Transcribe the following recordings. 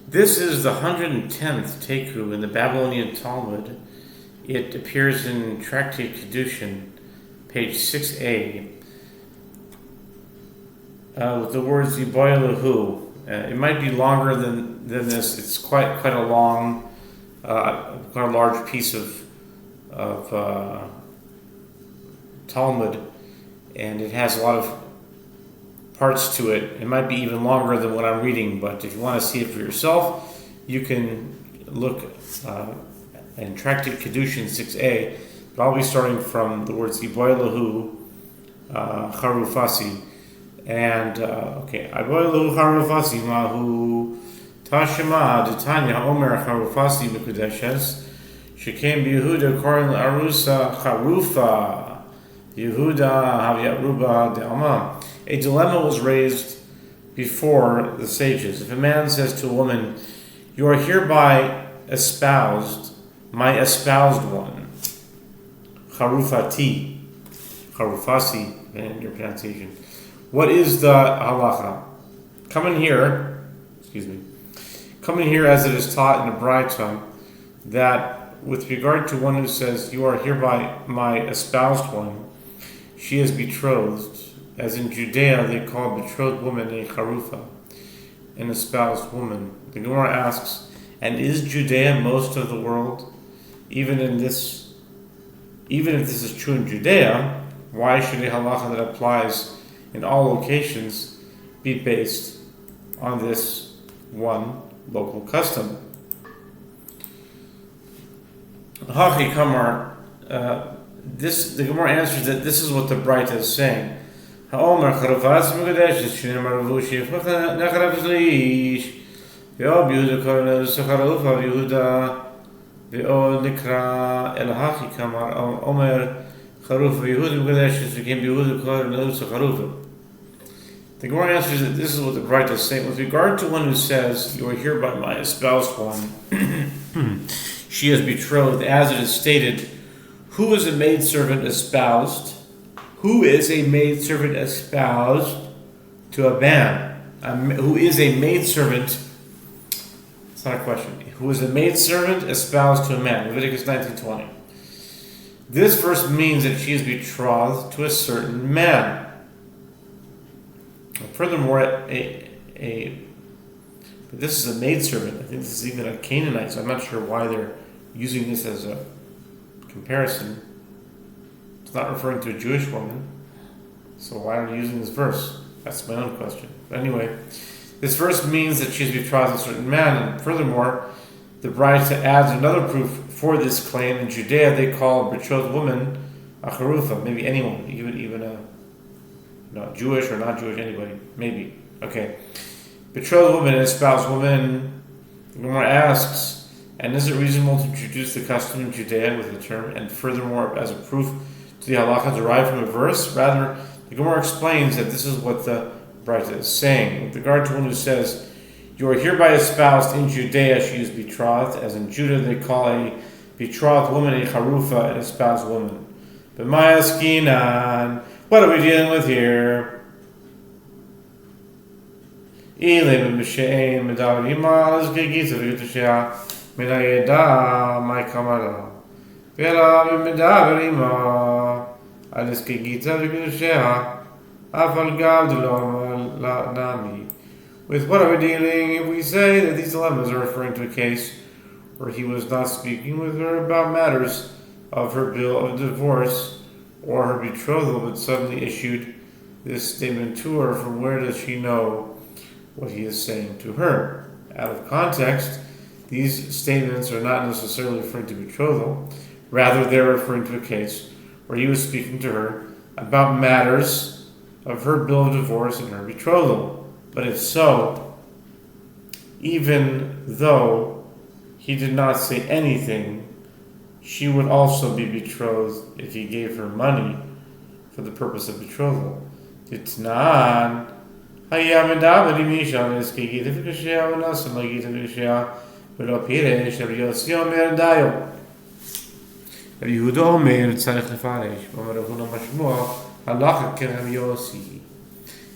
This is the 110th Taiku in the Babylonian Talmud. It appears in Tractate Kiddushin, page 6a, with the words Yiboilahu. It might be longer than this. It's quite a long, quite a large piece of Talmud, and it has a lot of parts to it. It might be even longer than what I'm reading, but if you want to see it for yourself, you can look in Tractate Kiddushin 6a, but I'll be starting from the words Yiboilahu Charufasi. And, Yiboilahu Charufasi Mahu Tashima D'Tanya Omer Charufasi Mekudeshes Shekem Yehuda Korin Arusa Charufa Yehuda Havyaruba De'alma. A dilemma was raised before the sages. If a man says to a woman, "You are hereby espoused, my espoused one," Charufati, Charufasi, in your pronunciation. What is the halacha? Come in here as it is taught in the Braita, that with regard to one who says, "You are hereby my espoused one," she is betrothed. As in Judea, they call a betrothed woman a charufa, an espoused woman. The Gemara asks, and is Judea most of the world? Even if this is true in Judea, why should a halacha that applies in all locations be based on this one local custom? Hachi Kamar, the Gemara answers that this is what the Braita is saying. Ha'omer charufas mekudeshes shneimar vushi necharav shlish ve'od Yehuda koren charufa Yehuda ve'od nikra el hachi kamar omer charufa Yehuda mekudeshes shekem Yehuda koren charufa. The Gemara answers that this is what the Braita is saying. With regard to one who says, "You are hereby my espoused one," she is betrothed, as it is stated. Who is a maidservant espoused? Who is a maidservant espoused to a man? Who is a maidservant? It's not a question. Who is a maidservant espoused to a man? Leviticus 19:20. This verse means that she is betrothed to a certain man. Furthermore, but this is a maidservant. I think this is even a Canaanite, so I'm not sure why they're using this as a comparison. It's not referring to a Jewish woman, so why are you using this verse? That's my own question. But anyway, this verse means that she's betrothed to a certain man, and furthermore, the Braita adds another proof for this claim. In Judea, they call a betrothed woman a charufa, maybe anyone, even a Jewish or not Jewish, anybody, maybe. Okay, betrothed woman and espoused woman. The Gemara asks, and is it reasonable to introduce the custom in Judea with the term, and furthermore as a proof to the halacha derived from a verse? Rather, the Gemara explains that this is what the Braita is saying. With regard to one who says, "You are hereby espoused in Judea," she is betrothed. As in Judah, they call a betrothed woman a charufa, an espoused woman. But Maya Skinan, what are we dealing with here? With what are we dealing if we say that these dilemmas are referring to a case where he was not speaking with her about matters of her bill of divorce or her betrothal, but suddenly issued this statement to her? From where does she know what he is saying to her? Out of context, these statements are not necessarily referring to betrothal. Rather, they're referring to a case where he was speaking to her about matters of her bill of divorce and her betrothal. But if so, even though he did not say anything, she would also be betrothed if he gave her money for the purpose of betrothal. Titnan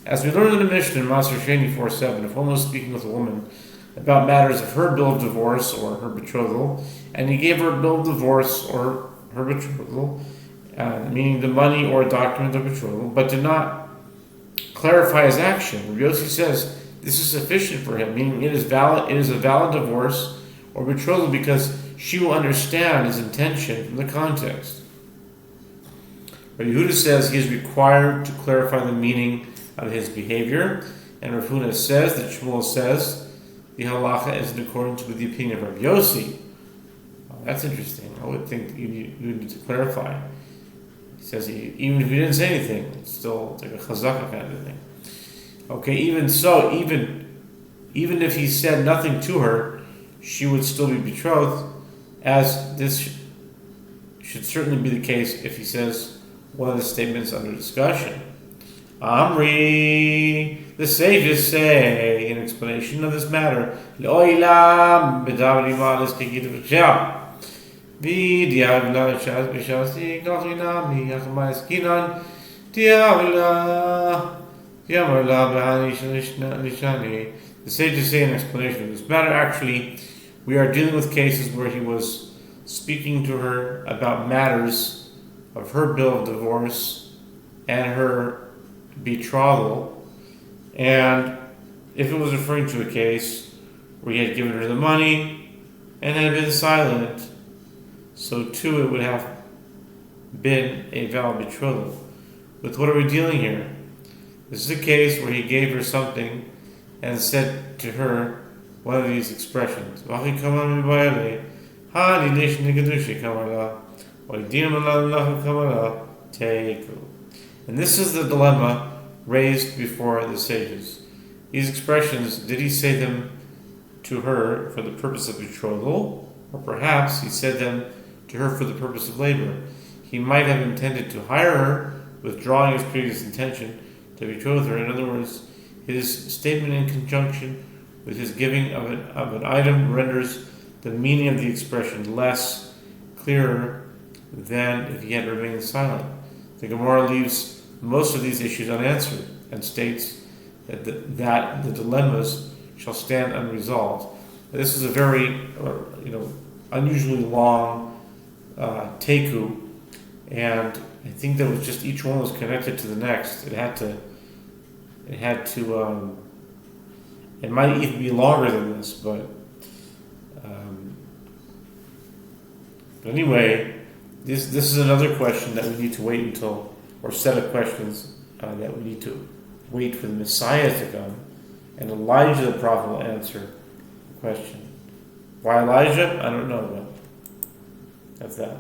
As we learned in the Mishnah in Maser Sheni 4:7, if one was speaking with a woman about matters of her bill of divorce or her betrothal, and he gave her a bill of divorce or her betrothal, meaning the money or a document of betrothal, but did not clarify his action. Rabbi Yossi says this is sufficient for him, meaning it is valid. It is a valid divorce or betrothal because she will understand his intention from the context. But Yehuda says he is required to clarify the meaning of his behavior, and Rav Huna says that Shmuel says the halacha is in accordance with the opinion of Rabbi Yossi. Oh, that's interesting. I would think you need to clarify. He says even if he didn't say anything, it's still like a chazaka kind of thing. Okay, even so, even if he said nothing to her, she would still be betrothed, as this should certainly be the case if he says one of the statements under discussion. Amri, the sages say in explanation of this matter, Le'oilam b'davli ma'alis k'gid v'chea. V'diavla shaz b'shasi g'achinami yachma eskinan diavla yamarla b'hanish nishani. The sages say in explanation of this matter, actually, we are dealing with cases where he was speaking to her about matters of her bill of divorce and her betrothal, and if it was referring to a case where he had given her the money and had been silent, so too it would have been a valid betrothal. With what are we dealing here? This is a case where he gave her something and said to her one of these expressions. Taiku. And this is the dilemma raised before the sages. These expressions, did he say them to her for the purpose of betrothal, or perhaps he said them to her for the purpose of labor? He might have intended to hire her, withdrawing his previous intention to betroth her. In other words, his statement in conjunction with his giving of an item renders the meaning of the expression less clearer than if he had remained silent. The Gemara leaves most of these issues unanswered and states that the dilemmas shall stand unresolved. This is a very unusually long Taiku, and I think that was just each one was connected to the next. It had to. It might even be longer than this, but anyway, this is another question that we need to wait until, or set of questions that we need to wait for the Messiah to come, and Elijah the prophet will answer the question. Why Elijah? I don't know, but that's that.